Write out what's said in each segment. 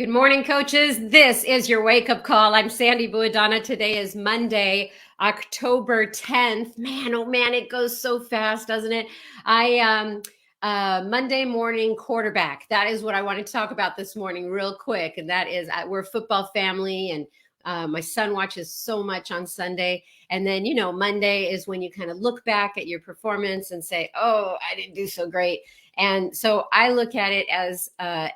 Good morning, coaches. This is your wake-up call. I'm Sandy Buadana. Today is Monday, October 10th. Man, oh man, it goes so fast, doesn't it? Monday morning quarterback. That is what I wanted to talk about this morning real quick. And that is, we're a football family, and my son watches so much on Sunday. And then, Monday is when you kind of look back at your performance and say, oh, I didn't do so great. And so I look at it as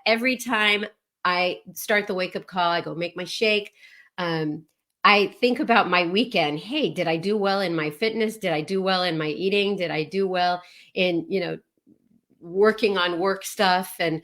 every time I start the wake-up call, I go make my shake. I think about my weekend. Hey, did I do well in my fitness? Did I do well in my eating? Did I do well in, working on work stuff? And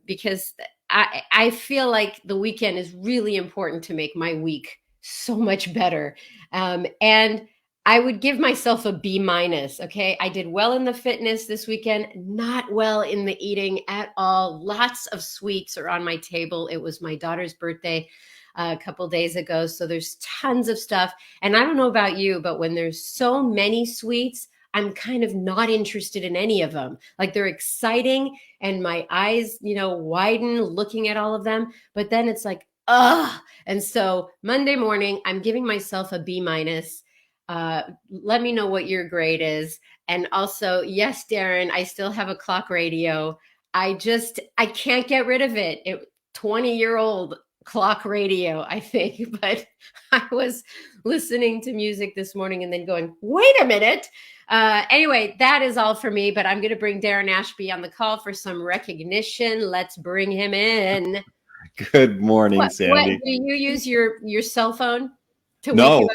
because I feel like the weekend is really important to make my week so much better. And I would give myself a B-. Okay. I did well in the fitness this weekend, not well in the eating at all. Lots of sweets are on my table. It was my daughter's birthday a couple days ago. So there's tons of stuff. And I don't know about you, but when there's so many sweets, I'm kind of not interested in any of them. Like, they're exciting and my eyes, widen looking at all of them. But then it's like, ugh. And so Monday morning, I'm giving myself a B-. Let me know what your grade is. And also, yes, Darren, I still have a clock radio. I can't get rid of it. 20-year-old clock radio, I think. But I was listening to music this morning and then going, wait a minute. Anyway, that is all for me, but I'm going to bring Darren Ashby on the call for some recognition. Let's bring him in. Good morning, Sandy. Do you use your cell phone to wake No. you up?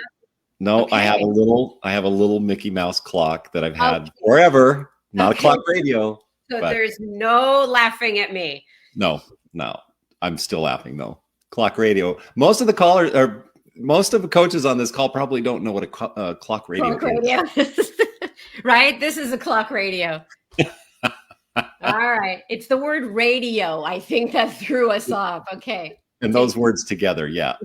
No, okay. I have a little Mickey Mouse clock that I've had forever. Not a clock radio. So there's no laughing at me. No, I'm still laughing though. Clock radio. Most of the coaches on this call probably don't know what a clock radio is. Right? This is a clock radio. All right. It's the word radio, I think, that threw us off. Okay. And those words together, yeah.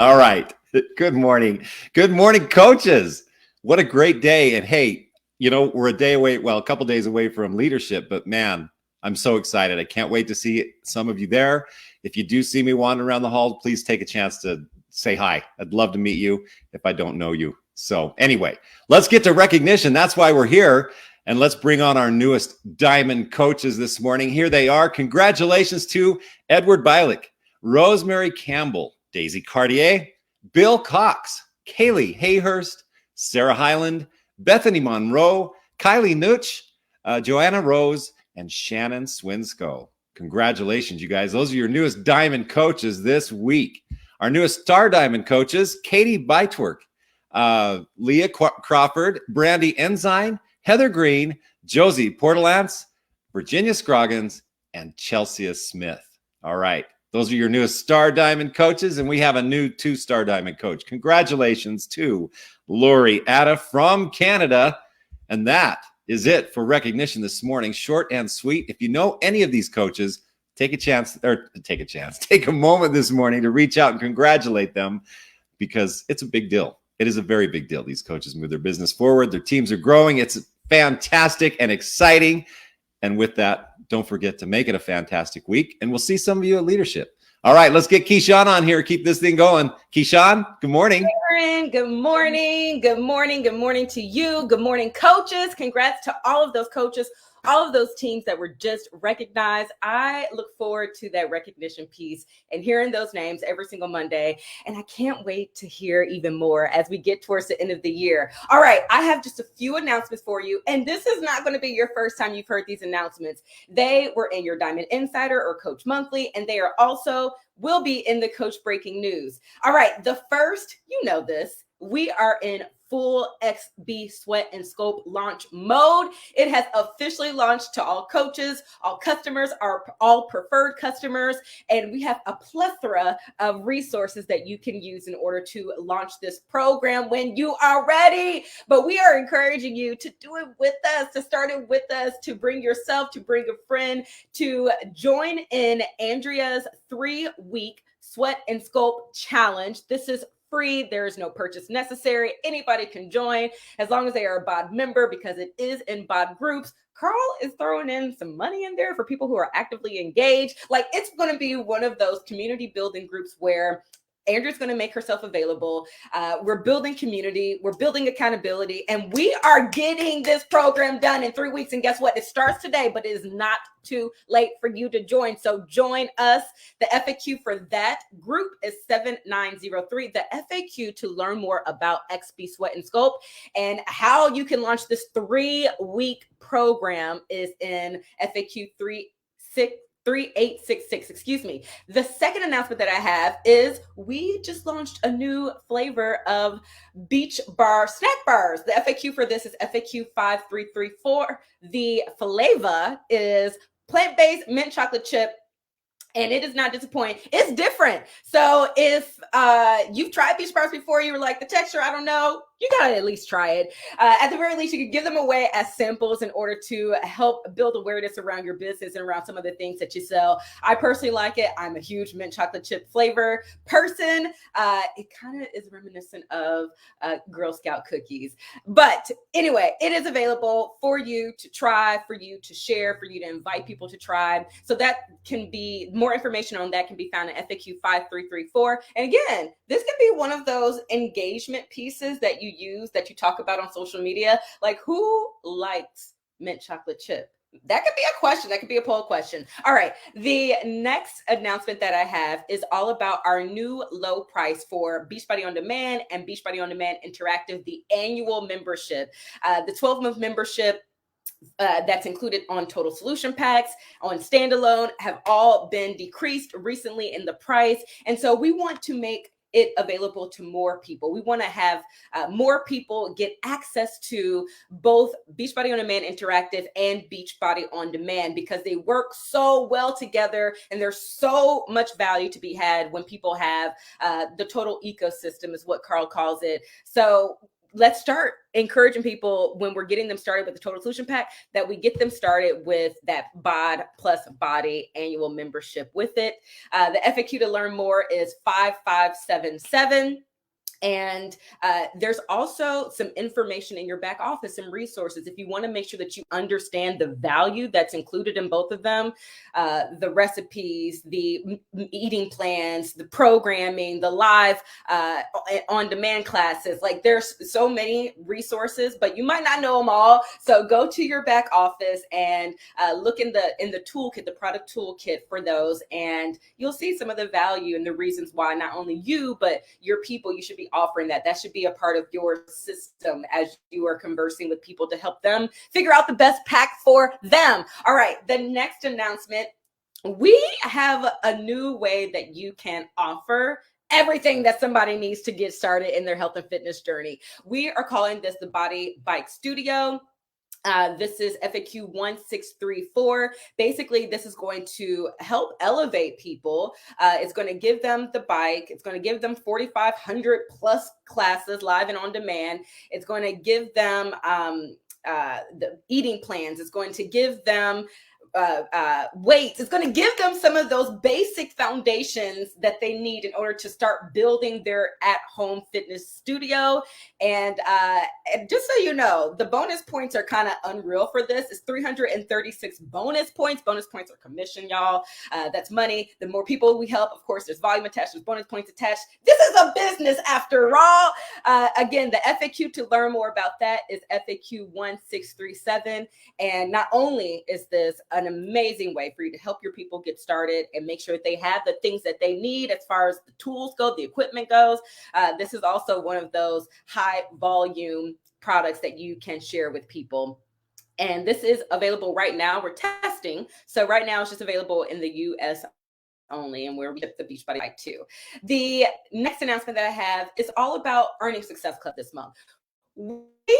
All right. Good morning. Good morning, coaches. What a great day. And hey, we're a couple days away from leadership, but man, I'm so excited. I can't wait to see some of you there. If you do see me wandering around the hall, please take a chance to say hi. I'd love to meet you if I don't know you. So anyway, let's get to recognition. That's why we're here. And let's bring on our newest Diamond coaches this morning. Here they are. Congratulations to Edward Bialik, Rosemary Campbell, Daisy Cartier, Bill Cox, Kaylee Hayhurst, Sarah Hyland, Bethany Monroe, Kylie Nooch, Joanna Rose, and Shannon Swinscoe. Congratulations, you guys. Those are your newest Diamond coaches this week. Our newest Star Diamond coaches, Katie Bytwerk, Leah Crawford, Brandy Ensign, Heather Green, Josie Portalance, Virginia Scroggins, and Chelsea Smith. All right. Those are your newest Star Diamond coaches, and we have a new 2-star Diamond coach. Congratulations to Lori Atta from Canada. And that is it for recognition this morning. Short and sweet. If you know any of these coaches, take a moment this morning to reach out and congratulate them, because it's a big deal. It is a very big deal. These coaches move their business forward. Their teams are growing. It's fantastic and exciting. And with that, don't forget to make it a fantastic week. And we'll see some of you at leadership. All right, let's get Keyshawn on here. Keep this thing going. Keyshawn, good morning. Aaron, good morning. Good morning. Good morning to you. Good morning, coaches. Congrats to all of those coaches, all of those teams that were just recognized. I look forward to that recognition piece and hearing those names every single Monday. And I can't wait to hear even more as we get towards the end of the year. All right, I have just a few announcements for you. And this is not going to be your first time you've heard these announcements. They were in your Diamond Insider or Coach Monthly, and they are also will be in the Coach Breaking News. All right, the first, this, we are in full XB Sweat and Scope launch mode. It has officially launched to all coaches, all customers, all preferred customers, and we have a plethora of resources that you can use in order to launch this program when you are ready. But we are encouraging you to do it with us, to start it with us, to bring yourself, to bring a friend, to join in Andrea's 3-week Sweat and Scope challenge. This is free. There is no purchase necessary. Anybody can join as long as they are a BOD member, because it is in BOD groups. Carl is throwing in some money in there for people who are actively engaged. Like, it's going to be one of those community building groups where Andrew's going to make herself available. We're building community. We're building accountability. And we are getting this program done in 3 weeks. And guess what? It starts today, but it is not too late for you to join. So join us. The FAQ for that group is 7903. The FAQ to learn more about XP Sweat and Sculpt and how you can launch this 3-week program is in FAQ 3866, excuse me. The second announcement that I have is we just launched a new flavor of Beach Bar snack bars. The FAQ for this is FAQ 5334. The flavor is plant-based mint chocolate chip, and it does not disappoint. It's different. So if you've tried Beach Bars before, you were like, the texture, I don't know, you gotta at least try it. At the very least, you could give them away as samples in order to help build awareness around your business and around some of the things that you sell. I personally like it. I'm a huge mint chocolate chip flavor person. It kind of is reminiscent of Girl Scout cookies. But anyway, it is available for you to try, for you to share, for you to invite people to try. So that can be, more information on that can be found in FAQ 5334. And again, this can be one of those engagement pieces that you use, that you talk about on social media. Like, who likes mint chocolate chip? That could be a question. That could be a poll question. All right. The next announcement that I have is all about our new low price for Beachbody On Demand and Beachbody On Demand Interactive, the annual membership. The 12-month membership that's included on total solution packs, on standalone, have all been decreased recently in the price. And so we want to make it available to more people. We want to have more people get access to both Beachbody On Demand Interactive and Beachbody On Demand, because they work so well together, and there's so much value to be had when people have the total ecosystem, is what Carl calls it. So let's start encouraging people, when we're getting them started with the total solution pack, that we get them started with that BOD plus body annual membership with it. The FAQ to learn more is 5577. And there's also some information in your back office, some resources. If you want to make sure that you understand the value that's included in both of them, the recipes, the eating plans, the programming, the live on-demand classes, like there's so many resources, but you might not know them all. So go to your back office and look in the toolkit, the product toolkit for those, and you'll see some of the value and the reasons why not only you, but your people, you should be offering that. That should be a part of your system as you are conversing with people to help them figure out the best pack for them. All right, the next announcement, we have a new way that you can offer everything that somebody needs to get started in their health and fitness journey. We are calling this the Body Bike Studio. This is FAQ 1634. Basically, this is going to help elevate people. It's going to give them the bike. It's going to give them 4,500 plus classes live and on demand. It's going to give them the eating plans. It's going to give them weights. It's going to give them some of those basic foundations that they need in order to start building their at-home fitness studio. And just so you know, the bonus points are kind of unreal for this. It's 336 bonus points. Bonus points are commission, y'all. That's money. The more people we help, of course, there's volume attached, there's bonus points attached. This is a business after all. Again, the FAQ to learn more about that is FAQ 1637. And not only is this an amazing way for you to help your people get started and make sure that they have the things that they need as far as the tools go, the equipment goes. This is also one of those high volume products that you can share with people. And this is available right now. We're testing. So right now it's just available in the US only, and we're with the Beachbody Bike too. The next announcement that I have is all about Earning Success Club this month. We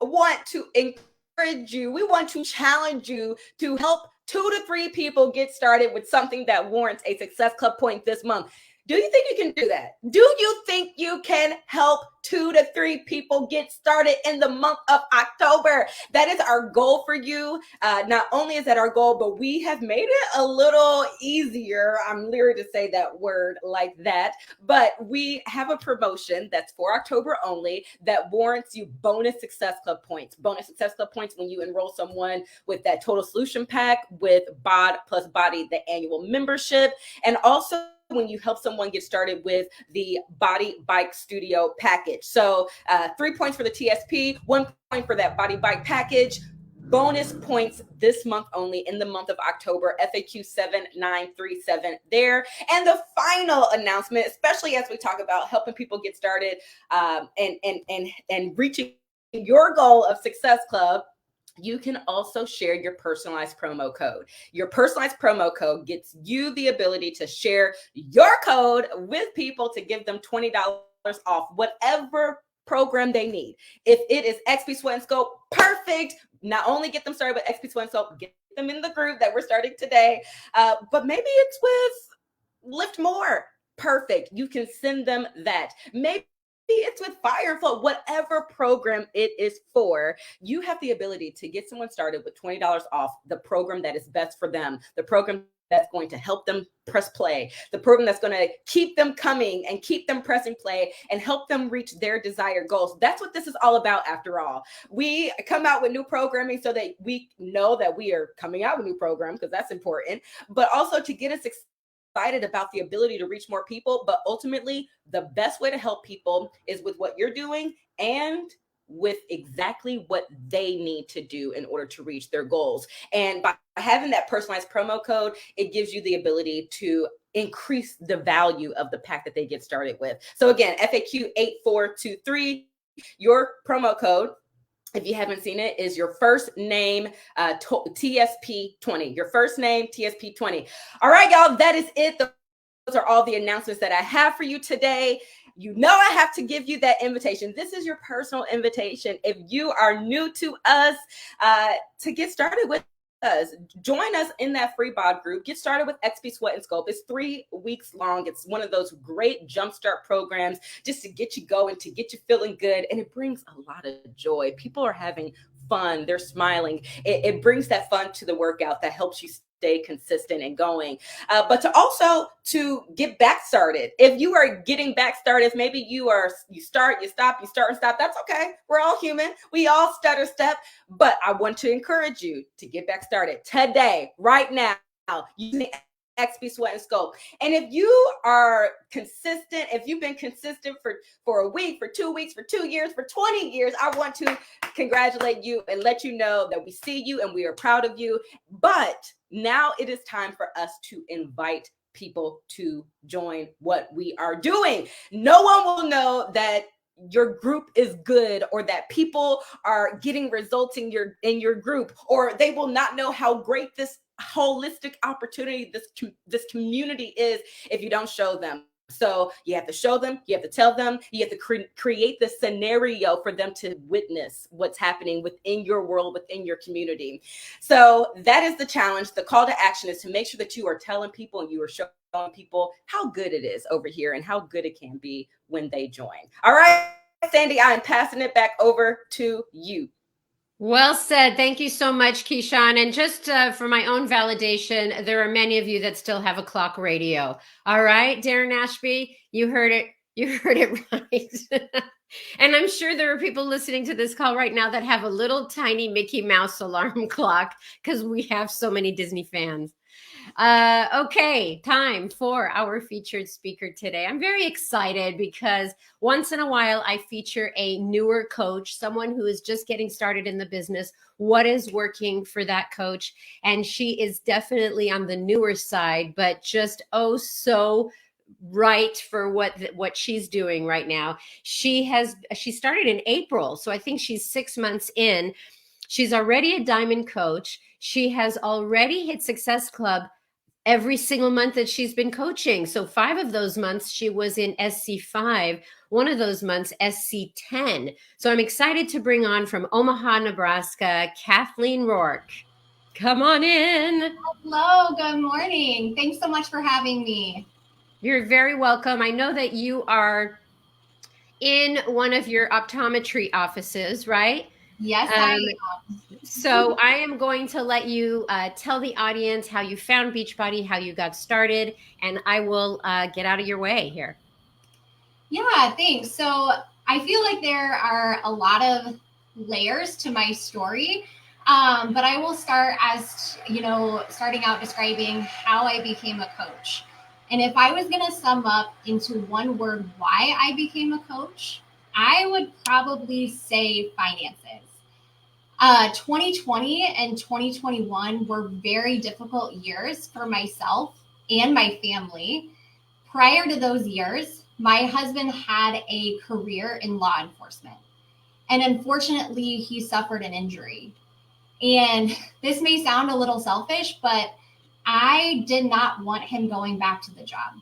want to encourage you. We want to challenge you to help 2 to 3 people get started with something that warrants a Success Club point this month. Do you think you can do that? Do you think you can help 2 to 3 people get started in the month of October? That is our goal for you. Not only is that our goal, but we have made it a little easier. I'm leery to say that word like that, but we have a promotion that's for October only that warrants you bonus Success Club points. Bonus Success Club points when you enroll someone with that Total Solution Pack with BOD plus Body, the annual membership, and also when you help someone get started with the Body Bike Studio package. So 3 points for the TSP, 1 point for that Body Bike package. Bonus points this month only, in the month of October, FAQ 7937 there. And the final announcement, especially as we talk about helping people get started and reaching your goal of Success Club, you can also share your personalized promo code. Your personalized promo code gets you the ability to share your code with people to give them $20 off whatever program they need. If it is XP Sweat and Scope, perfect. Not only get them started with XP Sweat and Scope, get them in the group that we're starting today, but maybe it's with Lift More. Perfect. You can send them that. Maybe it's with Fire and Flow, whatever program it is for. You have the ability to get someone started with $20 off the program that is best for them, the program that's going to help them press play, the program that's going to keep them coming and keep them pressing play and help them reach their desired goals. That's what this is all about after all. We come out with new programming so that we know that we are coming out with new programs, because that's important, but also to get us excited about the ability to reach more people. But ultimately, the best way to help people is with what you're doing and with exactly what they need to do in order to reach their goals. And by having that personalized promo code, it gives you the ability to increase the value of the pack that they get started with. So again, FAQ 8423, your promo code, if you haven't seen it, is your first name, TSP20. Your first name, TSP20. All right, y'all, that is it. Those are all the announcements that I have for you today. You know I have to give you that invitation. This is your personal invitation. If you are new to us, to get started with us, join us in that free bod group. Get started with XP Sweat and Scope. It's 3 weeks long. It's one of those great jumpstart programs just to get you going, to get you feeling good. And it brings a lot of joy. People are having fun. They're smiling. It brings that fun to the workout that helps you stay consistent and going, but to get back started. If you are getting back started, maybe you start, you stop, you start and stop. That's okay. We're all human. We all stutter step, but I want to encourage you to get back started today, right now, using XP Sweat and Scope. And if you are consistent, if you've been consistent for a week, for 2 weeks, for 2 years, for 20 years, I want to congratulate you and let you know that we see you and we are proud of you. But now it is time for us to invite people to join what we are doing. No one will know that your group is good or that people are getting results in your group, or they will not know how great this holistic opportunity, this community is, if you don't show them. So you have to show them, you have to tell them, you have to create the scenario for them to witness what's happening within your world, within your community. So that is the challenge. The call to action is to make sure that you are telling people and you are showing people how good it is over here and how good it can be when they join. All right, Sandy, I am passing it back over to you. Well said. Thank you so much, Keyshawn. And just for my own validation, there are many of you that still have a clock radio. All right, Darren Ashby, you heard it. You heard it right. And I'm sure there are people listening to this call right now that have a little tiny Mickey Mouse alarm clock, because we have so many Disney fans. Okay, time for our featured speaker today. I'm very excited because once in a while I feature a newer coach, someone who is just getting started in the business. What is working for that coach? And she is definitely on the newer side, but just so right for what she's doing right now. She started in April, so I think she's 6 months in. She's already a diamond coach. She has already hit Success Club every single month that she's been coaching. So 5 of those months she was in SC5, one of those months SC10. So I'm excited to bring on from Omaha, Nebraska, Cathleen Roark. Come on in. Hello, good morning. Thanks so much for having me. You're very welcome. I know that you are in one of your optometry offices, right? Yes, I am. So I am going to let you tell the audience how you found Beachbody, how you got started, and I will get out of your way here. Yeah, thanks. So I feel like there are a lot of layers to my story, but I will start as, starting out describing how I became a coach. And if I was going to sum up into one word why I became a coach, I would probably say finances. 2020 and 2021 were very difficult years for myself and my family. Prior to those years, my husband had a career in law enforcement. And unfortunately, he suffered an injury. And this may sound a little selfish, but I did not want him going back to the job.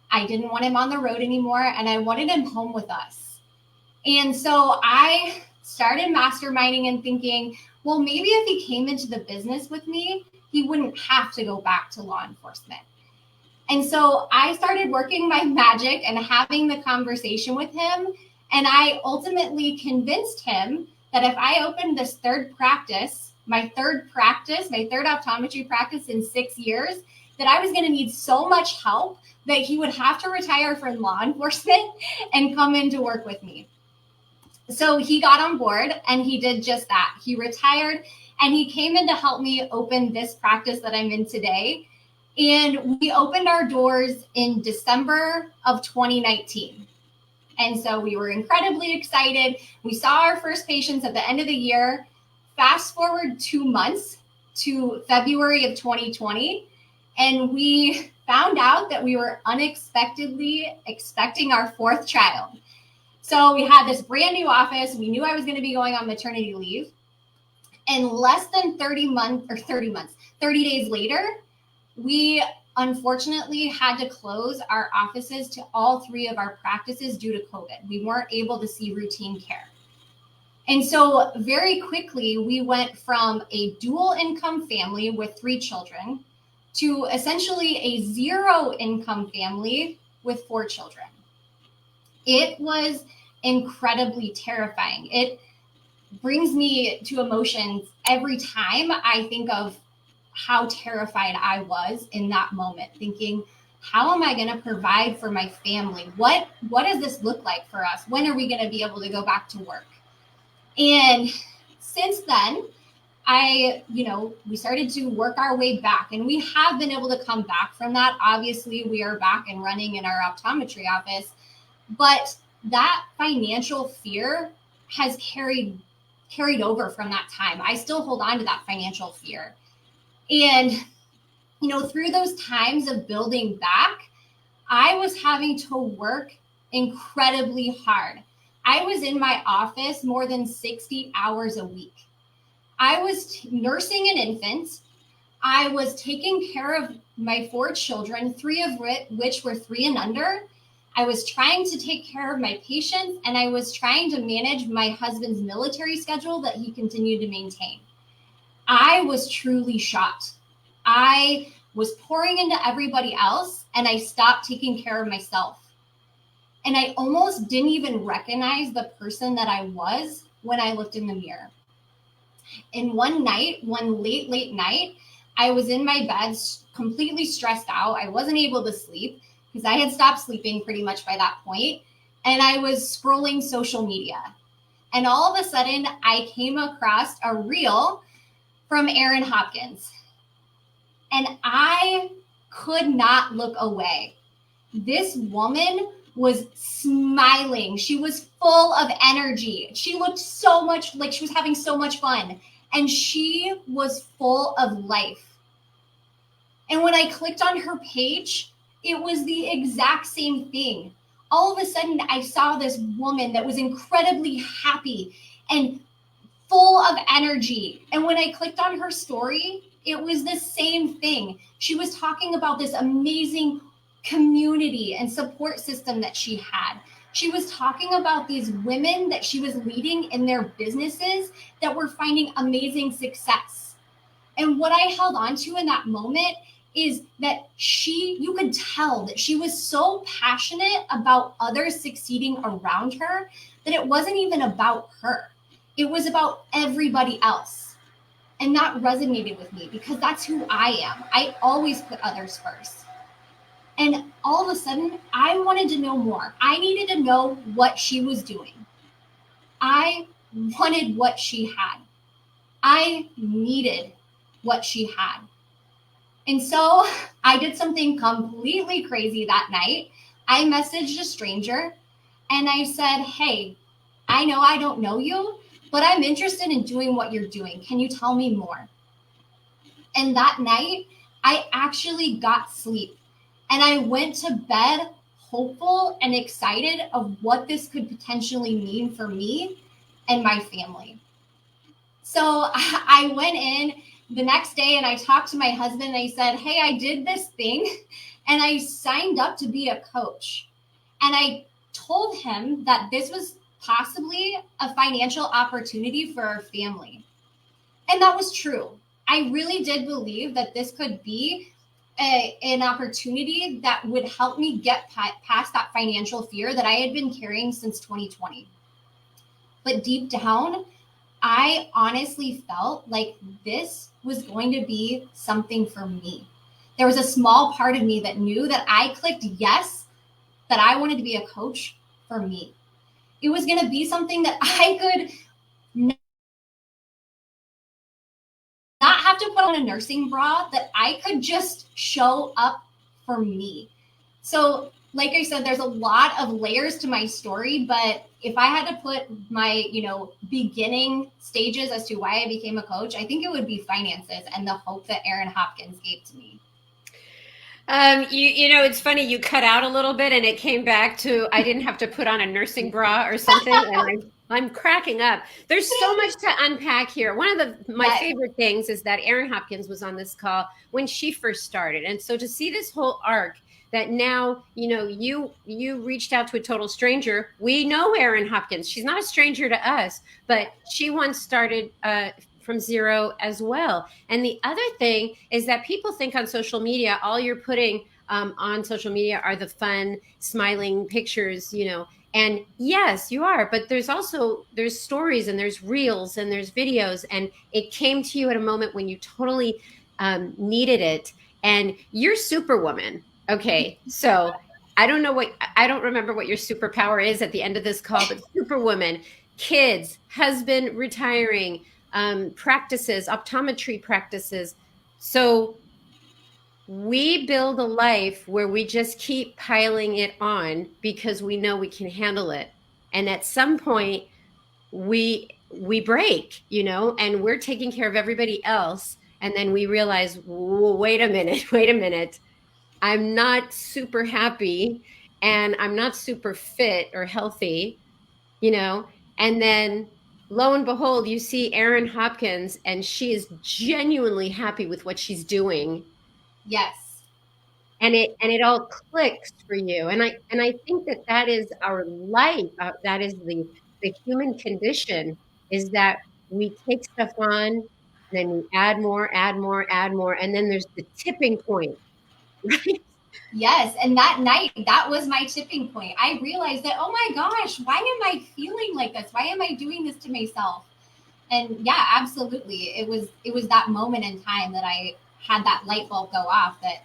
I didn't want him on the road anymore, and I wanted him home with us. And so I started masterminding and thinking, well, maybe if he came into the business with me, he wouldn't have to go back to law enforcement. And so I started working my magic and having the conversation with him. And I ultimately convinced him that if I opened this third practice, my third optometry practice in 6 years, that I was going to need so much help that he would have to retire from law enforcement and come in to work with me. So he got on board and he did just that. He retired and he came in to help me open this practice that I'm in today. And we opened our doors in December of 2019. And so we were incredibly excited. We saw our first patients at the end of the year. Fast forward 2 months to February of 2020. And we found out that we were unexpectedly expecting our fourth child. So we had this brand new office. We knew I was going to be going on maternity leave. And less than 30 days later, we unfortunately had to close our offices to all 3 of our practices due to COVID. We weren't able to see routine care. And so very quickly, we went from a dual income family with 3 children to essentially a 0 income family with 4 children. It was incredibly terrifying. It brings me to emotions every time I think of how terrified I was in that moment, thinking, how am I going to provide for my family? What does this look like for us? When are we going to be able to go back to work? And since then, we started to work our way back, and we have been able to come back from that. Obviously, we are back and running in our optometry office, but that financial fear has carried over from that time. I still hold on to that financial fear. And, through those times of building back, I was having to work incredibly hard. I was in my office more than 60 hours a week. I was nursing an infant. I was taking care of my 4 children, 3 of which were 3 and under. I was trying to take care of my patients, and I was trying to manage my husband's military schedule that he continued to maintain. I was truly shot. I was pouring into everybody else, and I stopped taking care of myself. And I almost didn't even recognize the person that I was when I looked in the mirror. And one late night, I was in my bed completely stressed out. I wasn't able to sleep because I had stopped sleeping pretty much by that point. And I was scrolling social media. And all of a sudden, I came across a reel from Erin Hopkins. And I could not look away. This woman was smiling. She was full of energy. She looked so much like she was having so much fun. And she was full of life. And when I clicked on her page, it was the exact same thing. All of a sudden, I saw this woman that was incredibly happy and full of energy. And when I clicked on her story, it was the same thing. She was talking about this amazing community and support system that she had. She was talking about these women that she was leading in their businesses that were finding amazing success. And what I held on to in that moment is that you could tell that she was so passionate about others succeeding around her that it wasn't even about her. It was about everybody else. And that resonated with me because that's who I am. I always put others first. And all of a sudden, I wanted to know more. I needed to know what she was doing. I wanted what she had. I needed what she had. And so I did something completely crazy that night. I messaged a stranger and I said, hey, I know I don't know you, but I'm interested in doing what you're doing. Can you tell me more? And that night, I actually got sleep. And I went to bed hopeful and excited of what this could potentially mean for me and my family. So I went in the next day and I talked to my husband and I said, hey, I did this thing and I signed up to be a coach. And I told him that this was possibly a financial opportunity for our family. And that was true. I really did believe that this could be an opportunity that would help me get past that financial fear that I had been carrying since 2020. But deep down, I honestly felt like this was going to be something for me. There was a small part of me that knew that I clicked yes, that I wanted to be a coach for me. It was going to be something that I could not have to put on a nursing bra, that I could just show up for me. So, like I said, there's a lot of layers to my story, but if I had to put my, beginning stages as to why I became a coach, I think it would be finances and the hope that Aaron Hopkins gave to me. It's funny, you cut out a little bit and it came back to, I didn't have to put on a nursing bra or something. And I'm cracking up. There's so much to unpack here. One of my favorite things is that Aaron Hopkins was on this call when she first started. And so to see this whole arc that now, you reached out to a total stranger. We know Aaron Hopkins. She's not a stranger to us, but she once started from zero as well. And the other thing is that people think on social media, all you're putting on social media are the fun, smiling pictures, and yes, you are, but there's stories and there's reels and there's videos, and it came to you at a moment when you totally needed it. And you're Superwoman. Okay. So I don't remember what your superpower is at the end of this call, but Superwoman, kids, husband retiring, practices, optometry practices. So we build a life where we just keep piling it on because we know we can handle it. And at some point we break, and we're taking care of everybody else. And then we realize, wait a minute. I'm not super happy and I'm not super fit or healthy, and then lo and behold, you see Aaron Hopkins and she is genuinely happy with what she's doing. Yes. And it all clicks for you. And I think that is our life. That is the human condition, is that we take stuff on, then we add more. And then there's the tipping point, right? Yes. And that night, that was my tipping point. I realized that, oh my gosh, why am I feeling like this? Why am I doing this to myself? And yeah, absolutely. It was that moment in time that I had that light bulb go off that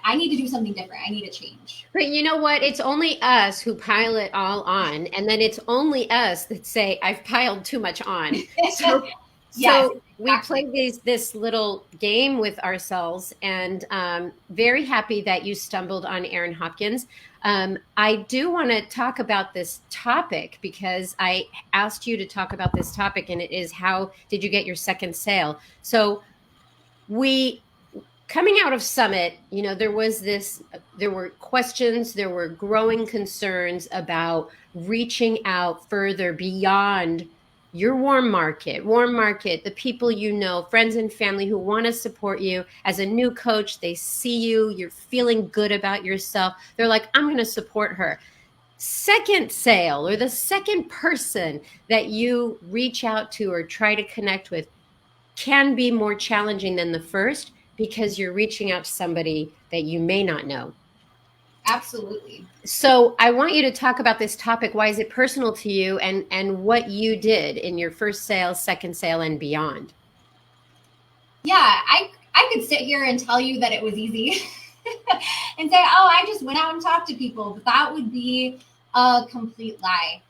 I need to do something different. I need to change. But you know what? It's only us who pile it all on. And then it's only us that say, I've piled too much on. So, yes, we play this little game with ourselves, and very happy that you stumbled on Aaron Hopkins. I do want to talk about this topic because I asked you to talk about this topic, and it is, how did you get your second sale? So coming out of Summit, there were questions, there were growing concerns about reaching out further beyond your warm market, the people friends and family who want to support you. As a new coach, they see you're feeling good about yourself. They're like, I'm going to support her. Second sale, or the second person that you reach out to or try to connect with, can be more challenging than the first, because you're reaching out to somebody that you may not know. Absolutely. So I want you to talk about this topic. Why is it personal to you, and what you did in your first sale, second sale, and beyond? Yeah, I could sit here and tell you that it was easy and say, oh, I just went out and talked to people, but that would be a complete lie.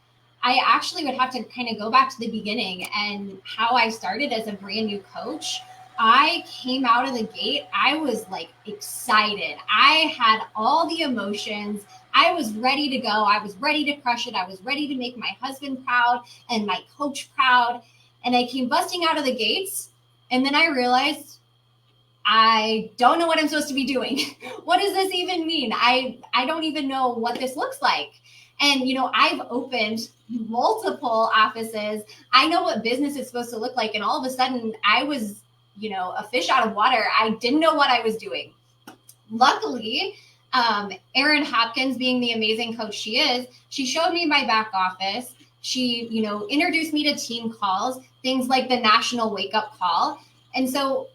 I actually would have to kind of go back to the beginning and how I started as a brand new coach. I came out of the gate, I was like excited. I had all the emotions. I was ready to go. I was ready to crush it. I was ready to make my husband proud and my coach proud. And I came busting out of the gates. And then I realized I don't know what I'm supposed to be doing. What does this even mean? I don't even know what this looks like. And, you know, I've opened multiple offices. I know what business is supposed to look like. And all of a sudden I was, you know, a fish out of water. I didn't know what I was doing. Luckily, Erin Hopkins, being the amazing coach she is, she showed me my back office. She, you know, introduced me to team calls, things like the national wake up call. And so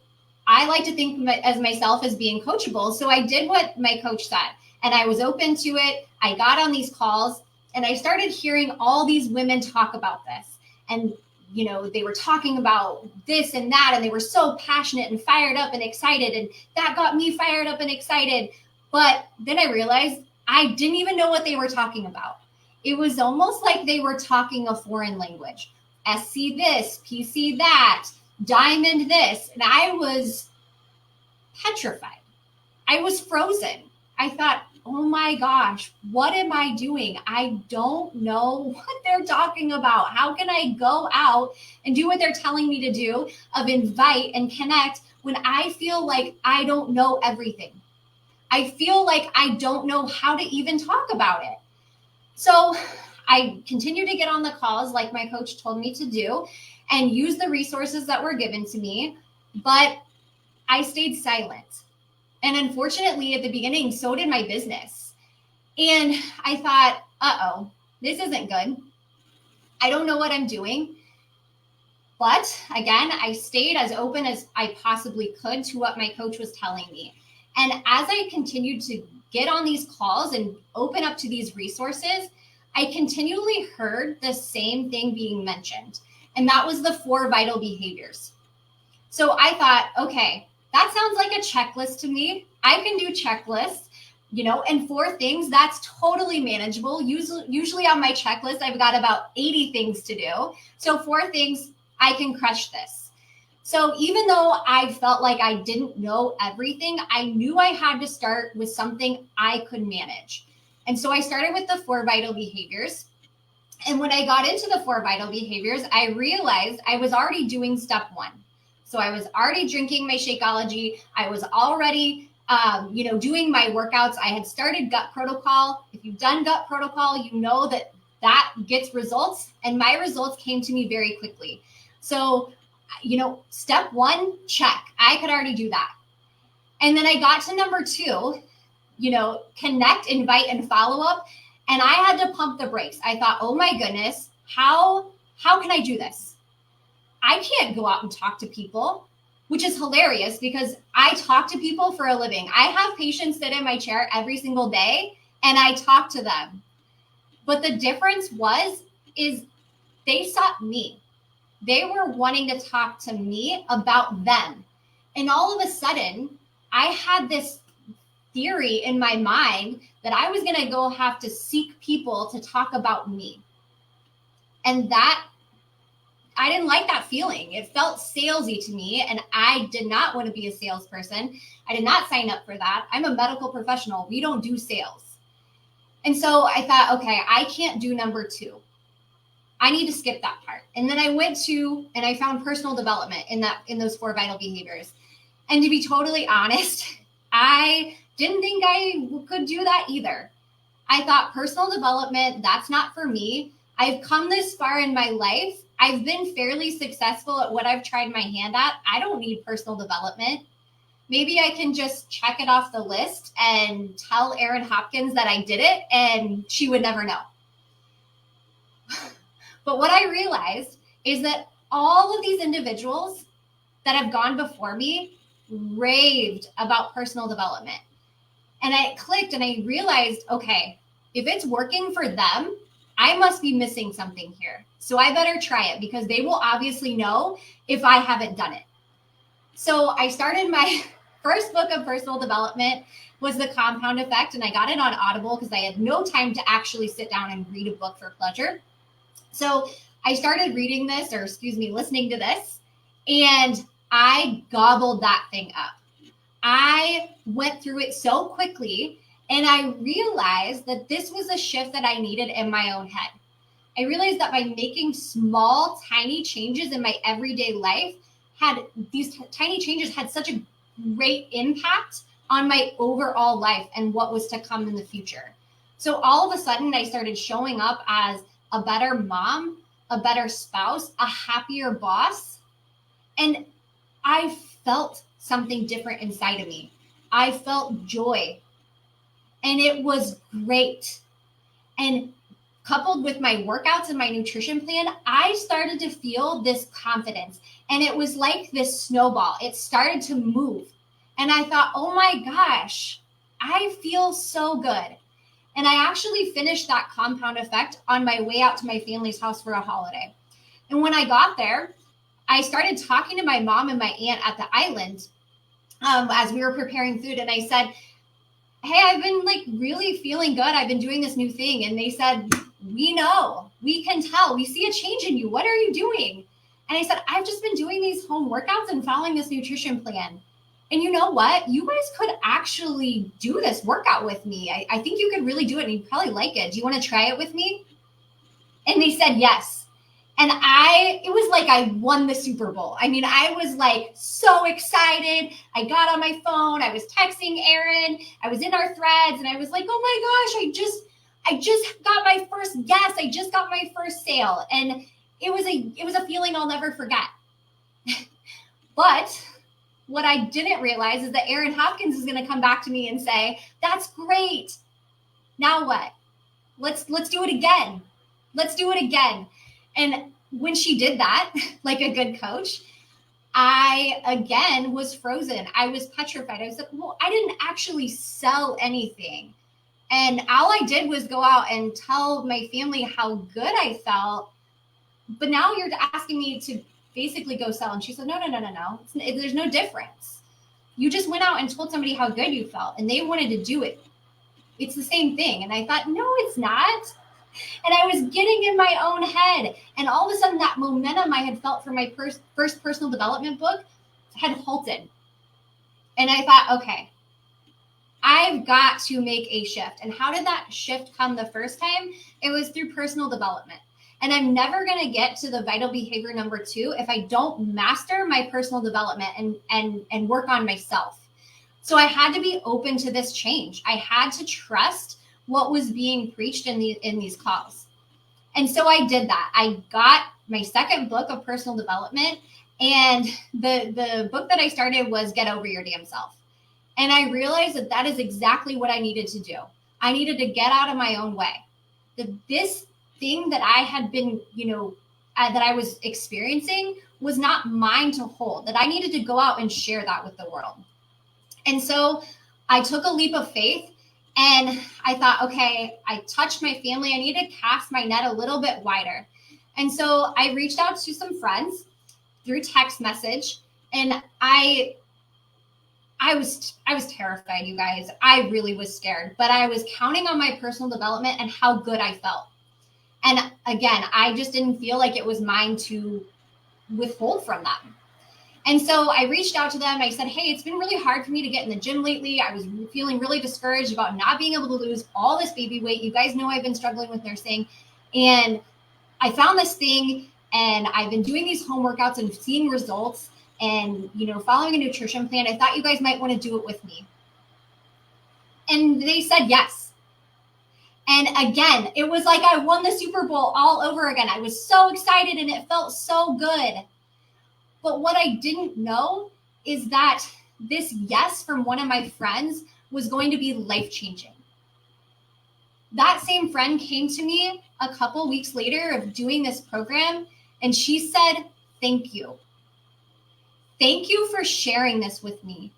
I like to think as myself as being coachable. So I did what my coach said, and I was open to it. I got on these calls and I started hearing all these women talk about this. And, you know, they were talking about this and that, and they were so passionate and fired up and excited. And that got me fired up and excited. But then I realized I didn't even know what they were talking about. It was almost like they were talking a foreign language. SC this, PC that, diamond this. And I was petrified. I was frozen. I thought, oh my gosh, what am I doing? I don't know what they're talking about. How can I go out and do what they're telling me to do, of invite and connect, when I feel like I don't know everything? I feel like I don't know how to even talk about it. So I continued to get on the calls like my coach told me to do and use the resources that were given to me, but I stayed silent. And unfortunately, at the beginning, so did my business. And I thought, uh-oh, this isn't good. I don't know what I'm doing. But again, I stayed as open as I possibly could to what my coach was telling me. And as I continued to get on these calls and open up to these resources, I continually heard the same thing being mentioned. And that was the 4 vital behaviors. So I thought, okay, that sounds like a checklist to me. I can do checklists, you know, and 4 things, that's totally manageable. Usually on my checklist, I've got about 80 things to do. So 4 things, I can crush this. So even though I felt like I didn't know everything, I knew I had to start with something I could manage. And so I started with the 4 vital behaviors. And when I got into the 4 vital behaviors, I realized I was already doing step 1. So I was already drinking my Shakeology. I was already, doing my workouts. I had started gut protocol. If you've done gut protocol, you know that gets results. And my results came to me very quickly. So, step 1, check. I could already do that. And then I got to number 2, connect, invite, and follow up. And I had to pump the brakes. I thought, oh my goodness, how can I do this? I can't go out and talk to people, which is hilarious because I talk to people for a living. I have patients sit in my chair every single day and I talk to them. But the difference is they sought me. They were wanting to talk to me about them. And all of a sudden, I had this theory in my mind that I was going to go have to seek people to talk about me. And that, I didn't like that feeling. It felt salesy to me, and I did not want to be a salesperson. I did not sign up for that. I'm a medical professional. We don't do sales. And so I thought, okay, I can't do number 2. I need to skip that part. And then I went to, and I found personal development in those 4 vital behaviors. And to be totally honest, I didn't think I could do that either. I thought personal development, that's not for me. I've come this far in my life. I've been fairly successful at what I've tried my hand at. I don't need personal development. Maybe I can just check it off the list and tell Erin Hopkins that I did it and she would never know. But what I realized is that all of these individuals that have gone before me, raved about personal development. And I clicked and I realized, okay, if it's working for them, I must be missing something here. So I better try it, because they will obviously know if I haven't done it. So I started my first book of personal development was The Compound Effect, and I got it on Audible because I had no time to actually sit down and read a book for pleasure. So I started reading this, or listening to this, and I gobbled that thing up. I went through it so quickly, and I realized that this was a shift that I needed in my own head. I realized that by making small, tiny changes in my everyday life, tiny changes had such a great impact on my overall life and what was to come in the future. So all of a sudden, I started showing up as a better mom, a better spouse, a happier boss. And I felt something different inside of me. I felt joy. And it was great. And coupled with my workouts and my nutrition plan, I started to feel this confidence. And it was like this snowball. It started to move. And I thought, oh my gosh, I feel so good. And I actually finished that Compound Effect on my way out to my family's house for a holiday. And when I got there, I started talking to my mom and my aunt at the island as we were preparing food. And I said, hey, I've been like really feeling good. I've been doing this new thing. And they said, we know, we can tell, we see a change in you. What are you doing? And I said, I've just been doing these home workouts and following this nutrition plan. And you know what? You guys could actually do this workout with me. I think you could really do it, and you'd probably like it. Do you want to try it with me? And they said yes. And it was like I won the Super Bowl. I mean, I was like so excited. I got on my phone. I was texting Aaron. I was in our threads, and I was like, oh my gosh, I just got my first guest. I just got my first sale. And it was a feeling I'll never forget. But what I didn't realize is that Aaron Hopkins is going to come back to me and say, that's great. Now what? Let's do it again. Let's do it again. And when she did that, like a good coach, I, again, was frozen. I was petrified. I was like, well, I didn't actually sell anything. And all I did was go out and tell my family how good I felt. But now you're asking me to basically go sell. And she said, no. There's no difference. You just went out and told somebody how good you felt, and they wanted to do it. It's the same thing. And I thought, no, it's not. And I was getting in my own head. And all of a sudden, that momentum I had felt from my first personal development book had halted. And I thought, okay, I've got to make a shift. And how did that shift come the first time? It was through personal development. And I'm never going to get to the vital behavior number 2 if I don't master my personal development and work on myself. So I had to be open to this change. I had to trust what was being preached in these calls. And so I did that. I got my second book of personal development, and the book that I started was Get Over Your Damn Self. And I realized that is exactly what I needed to do. I needed to get out of my own way. This thing that I had been, that I was experiencing was not mine to hold, that I needed to go out and share that with the world. And so I took a leap of faith, and I thought, okay, I touched my family. I need to cast my net a little bit wider. And so I reached out to some friends through text message, and I was terrified, you guys. I really was scared, but I was counting on my personal development and how good I felt. And again, I just didn't feel like it was mine to withhold from them. And so I reached out to them. I said, hey, it's been really hard for me to get in the gym lately. I was feeling really discouraged about not being able to lose all this baby weight. You guys know I've been struggling with nursing. And I found this thing, and I've been doing these home workouts and seeing results and, following a nutrition plan. I thought you guys might want to do it with me. And they said yes. And again, it was like I won the Super Bowl all over again. I was so excited, and it felt so good. But what I didn't know is that this yes from one of my friends was going to be life-changing. That same friend came to me a couple weeks later of doing this program, and she said, thank you. Thank you for sharing this with me.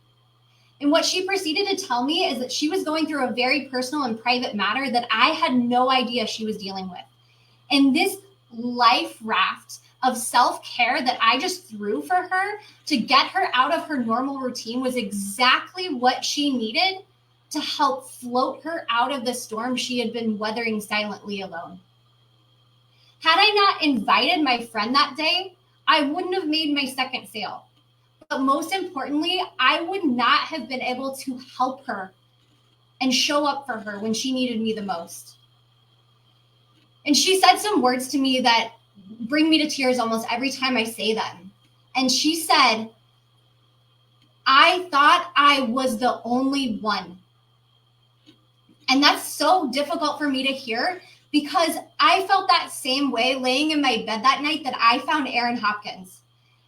And what she proceeded to tell me is that she was going through a very personal and private matter that I had no idea she was dealing with. And this life raft of self-care that I just threw for her to get her out of her normal routine was exactly what she needed to help float her out of the storm she had been weathering silently alone. Had I not invited my friend that day, I wouldn't have made my second sale. But most importantly, I would not have been able to help her and show up for her when she needed me the most. And she said some words to me that bring me to tears almost every time I say them. And she said, I thought I was the only one. And that's so difficult for me to hear because I felt that same way laying in my bed that night that I found Aaron Hopkins.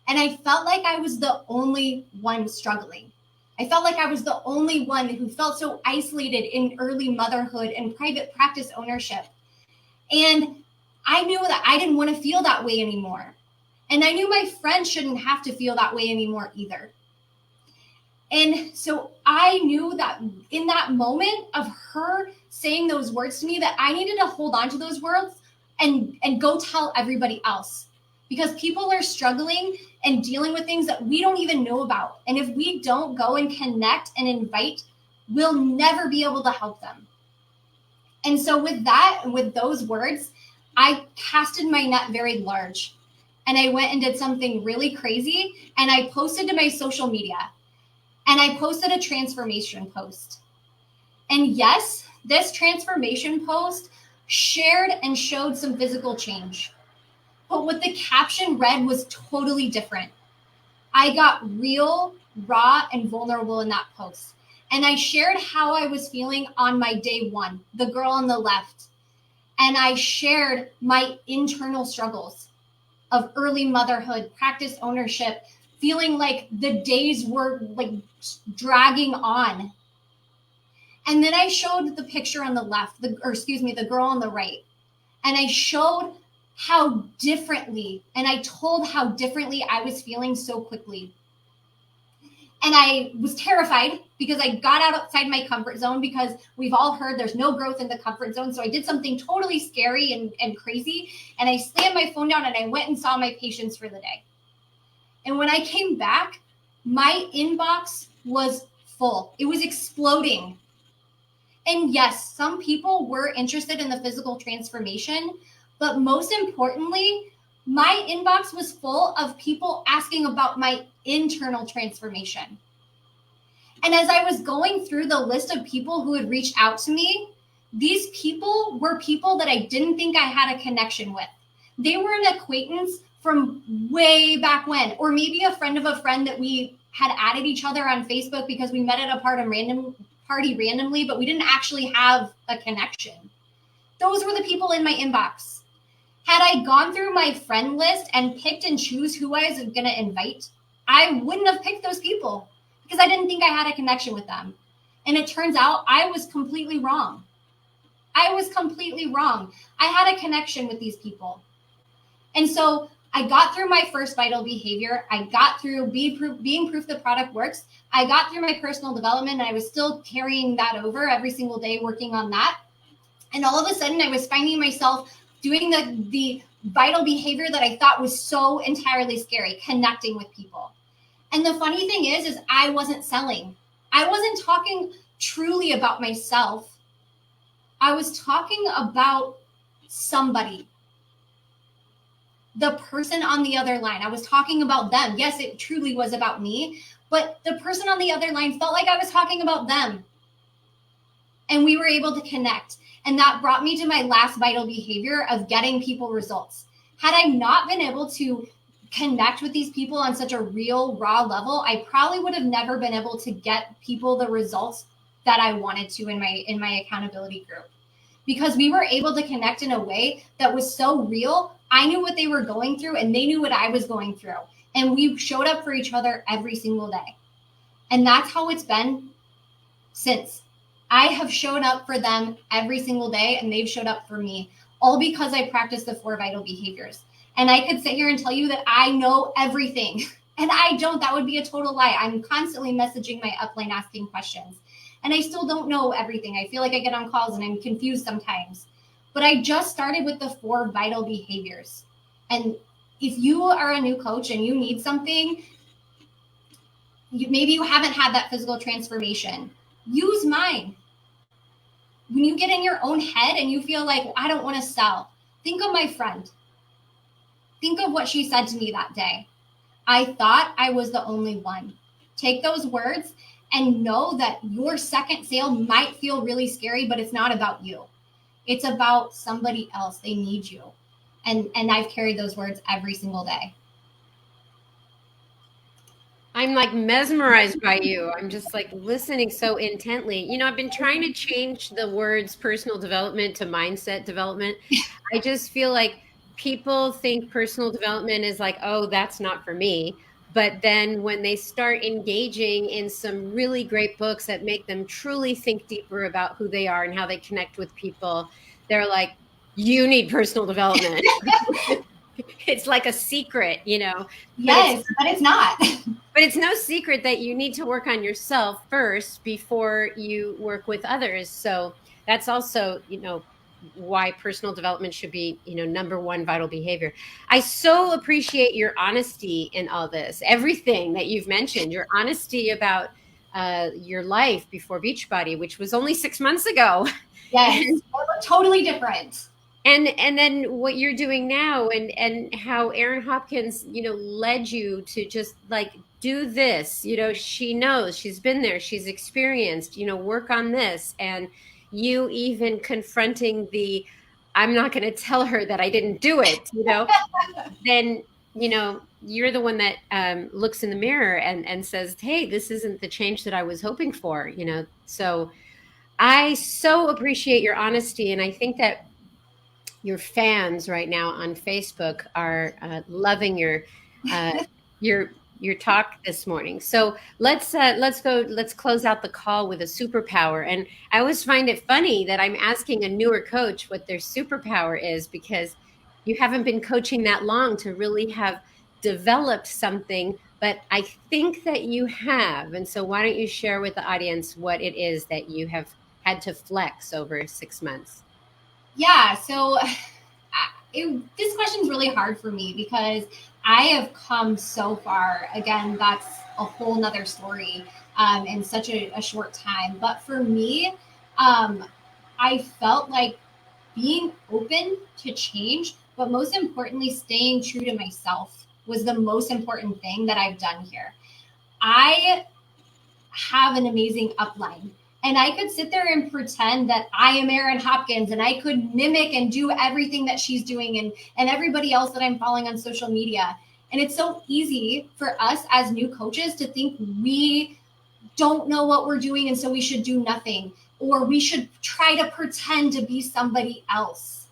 And I felt like I was the only one struggling. I felt like I was the only one who felt so isolated in early motherhood and private practice ownership. And I knew that I didn't want to feel that way anymore. And I knew my friend shouldn't have to feel that way anymore either. And so I knew that in that moment of her saying those words to me that I needed to hold on to those words and go tell everybody else. Because people are struggling and dealing with things that we don't even know about. And if we don't go and connect and invite, we'll never be able to help them. And so with that, with those words, I casted my net very large. And I went and did something really crazy. And I posted to my social media. And I posted a transformation post. And yes, this transformation post shared and showed some physical change. But what the caption read was totally different. I got real, raw, and vulnerable in that post. And I shared how I was feeling on my day one, the girl on the left. And I shared my internal struggles of early motherhood, practice ownership, feeling like the days were like dragging on. And then I showed the picture on the left, the girl on the right. And I showed how differently, and I told how differently I was feeling so quickly. And I was terrified because I got outside my comfort zone because we've all heard there's no growth in the comfort zone. So I did something totally scary and crazy. And I slammed my phone down and I went and saw my patients for the day. And when I came back, my inbox was full. It was exploding. And yes, some people were interested in the physical transformation, but most importantly, my inbox was full of people asking about my internal transformation. And as I was going through the list of people who had reached out to me, these people were people that I didn't think I had a connection with. They were an acquaintance from way back when, or maybe a friend of a friend that we had added each other on Facebook because we met at a party randomly, but we didn't actually have a connection. Those were the people in my inbox. Had I gone through my friend list and picked and choose who I was going to invite, I wouldn't have picked those people because I didn't think I had a connection with them. And it turns out I was completely wrong. I had a connection with these people. And so I got through my first vital behavior. I got through being proof the product works. I got through my personal development, and I was still carrying that over every single day, working on that. And all of a sudden, I was finding myself doing the vital behavior that I thought was so entirely scary, connecting with people. And the funny thing is I wasn't selling. I wasn't talking truly about myself. I was talking about somebody. The person on the other line. I was talking about them. Yes, it truly was about me, but the person on the other line felt like I was talking about them. And we were able to connect. And that brought me to my last vital behavior of getting people results. Had I not been able to connect with these people on such a real, raw level, I probably would have never been able to get people the results that I wanted to in my accountability group. Because we were able to connect in a way that was so real. I knew what they were going through and they knew what I was going through. And we showed up for each other every single day. And that's how it's been since. I have shown up for them every single day and they've showed up for me, all because I practiced the 4 vital behaviors. And I could sit here and tell you that I know everything. And I don't. That would be a total lie. I'm constantly messaging my upline asking questions. And I still don't know everything. I feel like I get on calls and I'm confused sometimes. But I just started with the 4 vital behaviors. And if you are a new coach and you need something, maybe you haven't had that physical transformation, use mine. When you get in your own head and you feel like, I don't want to sell, think of my friend. Think of what she said to me that day. I thought I was the only one. Take those words and know that your second sale might feel really scary, but it's not about you. It's about somebody else. They need you. And I've carried those words every single day. I'm like mesmerized by you. I'm just like listening so intently. You know, I've been trying to change the words personal development to mindset development. I just feel like people think personal development is like, oh, that's not for me. But then when they start engaging in some really great books that make them truly think deeper about who they are and how they connect with people, they're like, you need personal development. It's like a secret, you know. Yes, but it's not. But it's no secret that you need to work on yourself first before you work with others. So that's also, you know, why personal development should be, you know, number one vital behavior. I so appreciate your honesty in all this, everything that you've mentioned, your honesty about your life before Beachbody, which was only 6 months ago. Yes, totally different. And then what you're doing now and how Erin Hopkins, you know, led you to just like do this, you know, she knows, she's been there, she's experienced, you know, work on this. And you even confronting the, I'm not going to tell her that I didn't do it, you know, then, you know, you're the one that looks in the mirror and says, hey, this isn't the change that I was hoping for, you know. So I so appreciate your honesty. And I think that your fans right now on Facebook are loving your talk this morning. So let's close out the call with a superpower. And I always find it funny that I'm asking a newer coach what their superpower is, because you haven't been coaching that long to really have developed something, but I think that you have. And so why don't you share with the audience what it is that you have had to flex over 6 months? Yeah, so this question is really hard for me because I have come so far. Again, that's a whole nother story in such a short time. But for me, I felt like being open to change, but most importantly, staying true to myself was the most important thing that I've done here. I have an amazing upline. And I could sit there and pretend that I am Erin Hopkins and I could mimic and do everything that she's doing and everybody else that I'm following on social media. And it's so easy for us as new coaches to think we don't know what we're doing and so we should do nothing, or we should try to pretend to be somebody else.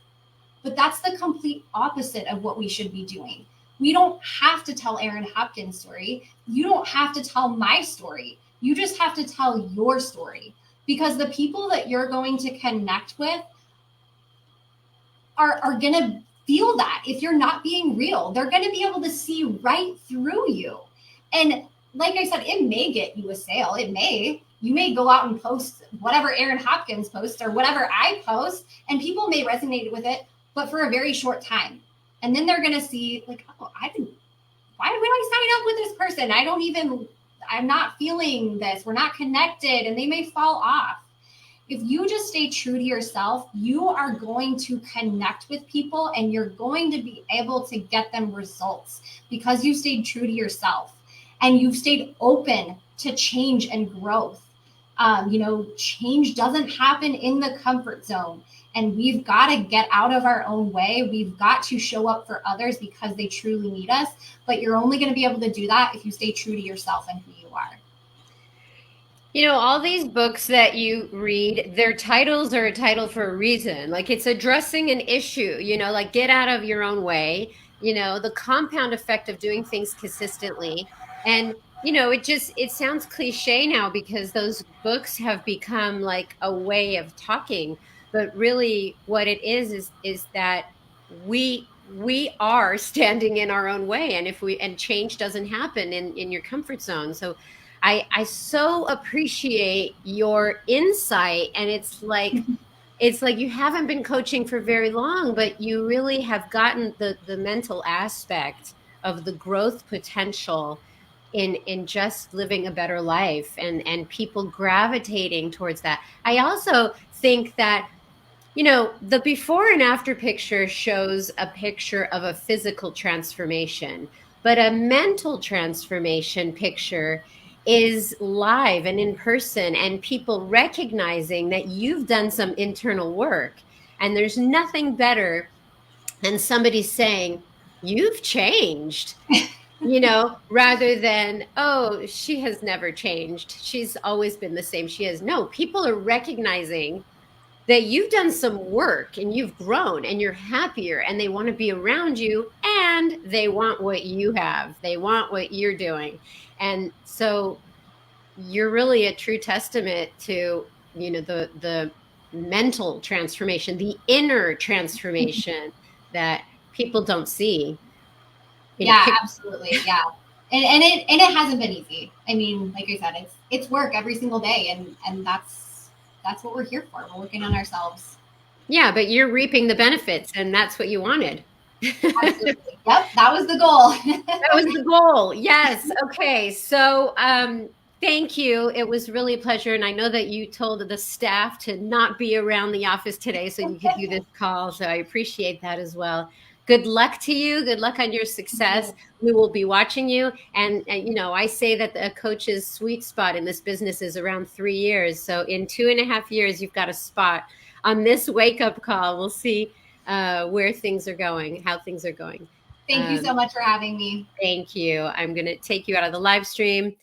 But that's the complete opposite of what we should be doing. We don't have to tell Erin Hopkins' story. You don't have to tell my story. You just have to tell your story. Because the people that you're going to connect with are going to feel that if you're not being real. They're going to be able to see right through you. And like I said, it may get you a sale. You may go out and post whatever Erin Hopkins posts or whatever I post, and people may resonate with it, but for a very short time. And then they're going to see like, oh, why would I sign up with this person? I'm not feeling this. We're not connected, and they may fall off. If you just stay true to yourself, you are going to connect with people and you're going to be able to get them results because you stayed true to yourself and you've stayed open to change and growth. Change doesn't happen in the comfort zone, and we've got to get out of our own way. We've got to show up for others because they truly need us, but you're only going to be able to do that if you stay true to yourself and who you are. You know, all these books that you read, their titles are a title for a reason. Like it's addressing an issue, you know, like get out of your own way, you know, the compound effect of doing things consistently. And, you know, it sounds cliche now because those books have become like a way of talking. But really what it is that we we are standing in our own way, and change doesn't happen in your comfort zone. So I so appreciate your insight, and it's like you haven't been coaching for very long, but you really have gotten the mental aspect of the growth potential in just living a better life, and people gravitating towards that. I also think that, the before and after picture shows a picture of a physical transformation, but a mental transformation picture is live and in person, and people recognizing that you've done some internal work. And there's nothing better than somebody saying, "You've changed." Rather than, "Oh, she has never changed. She's always been the same. She is." No, people are recognizing that you've done some work and you've grown and you're happier, and they want to be around you, and they want what you have. They want what you're doing. And so you're really a true testament to, the mental transformation, the inner transformation that people don't see. Yeah, absolutely. Yeah. And it hasn't been easy. I mean, like I said, it's work every single day, and that's what we're here for. We're working on ourselves. Yeah, but you're reaping the benefits, and that's what you wanted. Absolutely. Yep, that was the goal. That was the goal. Yes. Okay. So thank you. It was really a pleasure. And I know that you told the staff to not be around the office today so you could do this call. So I appreciate that as well. Good luck to you. Good luck on your success. We will be watching you. And I say that a coach's sweet spot in this business is around 3 years. So in 2.5 years, you've got a spot on this wake-up call. We'll see where things are going, how things are going. Thank you so much for having me. Thank you. I'm going to take you out of the live stream.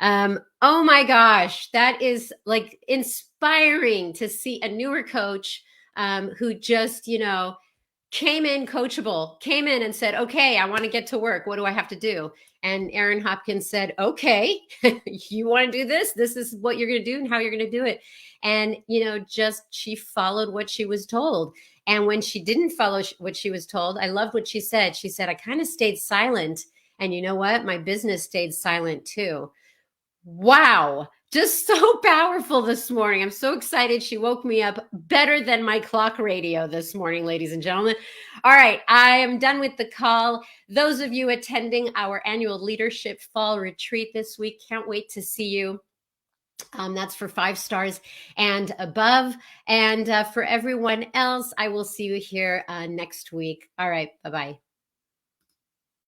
Oh my gosh, that is like inspiring to see a newer coach who just, came in coachable, came in and said, "Okay, I want to get to work. What do I have to do?" And Aaron Hopkins said, "Okay, you want to do this? This is what you're going to do and how you're going to do it." And, she followed what she was told. And when she didn't follow what she was told, I loved what she said. She said, "I kind of stayed silent. And you know what? My business stayed silent too." Wow. Just so powerful this morning. I'm so excited. She woke me up better than my clock radio this morning, ladies and gentlemen. All right. I am done with the call. Those of you attending our annual leadership fall retreat this week, can't wait to see you. That's for 5 stars and above. And for everyone else, I will see you here next week. All right. Bye-bye.